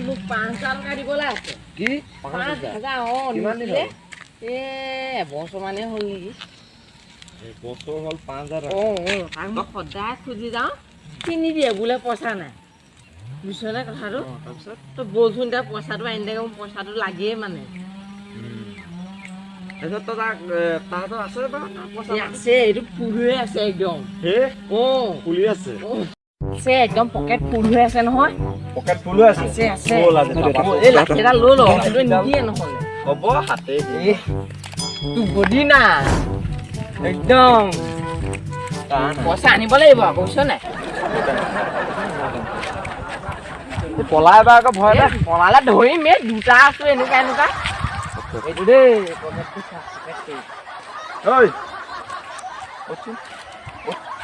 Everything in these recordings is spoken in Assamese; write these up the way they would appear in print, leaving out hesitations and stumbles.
মোক 5,000 টকা দিবলৈ আছে। কি 5,000 কিমান দিন নিদিলে? হ'ল? এবছৰ মানে হ'ল নেকি? বছৰ হ'ল 5,000 টকা। তাক মই সদায় খুজি যাওঁ, কিনি দিয়ে বোলে পইচা নাই। বুজিছনে কথাটো? তাৰপিছত তই বলচোন এতিয়া পইচাটো আনি দে, মোক পইচাটো লাগেই মানে। তাৰপিছত তই তাহাঁতৰ আছে বা পইচা আছে, এইটো ফুল হৈ আছে একদম। হে অ', ফুলি আছে আছে একদম পকেট ফুল হৈ আছে নহয়। পকেট ফুল হৈ আছে আছে। ব'ল আজি তাৰপা। এই লাঠি এডাল লৈ ল, সেইটো নিদিয়ে নহ'লে। হ'ব হাতে তোৰ বডি না একদম পইচা আনিব লাগিব আকৌ, বুজিছ নাই? পলাই বা আকৌ ভয় নাই পলালে ধৰিম, এই দুটা আছো এনেকুৱা এইটো দেই পকেটটো চা, পকেটটো। ঐ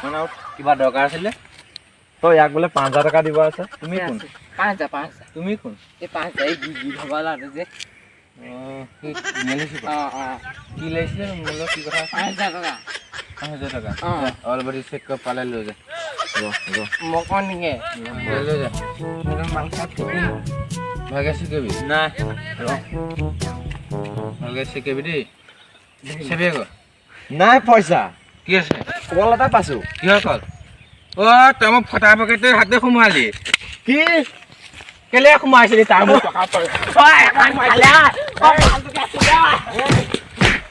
মানে কিবা দৰকাৰ আছিলে? তই ইয়াক বোলে 5,000 টকা দিব আছে। তুমি কোন? 5,000 তুমি কোন? এই 5,000 এই গীত হবা লাগে যে। কি লাগিছিলে মোলৈ কি কথা? 5,000 টকা 5,000 টকা অলৰেডি চেক কৰি পালে লৈ যা। মই কওঁ নেকি? লৈ যা ভালকে শিকিবি। নাই ভালকে শিকিবি দেই। চেপি আকৌ নাই পইচা কি আছে? কল এটা পাইছো। কিহৰ কল? তই মোক ফটা পকেটে হাতে সোমালি। কি কেলে সোমাইছিলি তাৰ মোৰ টকা?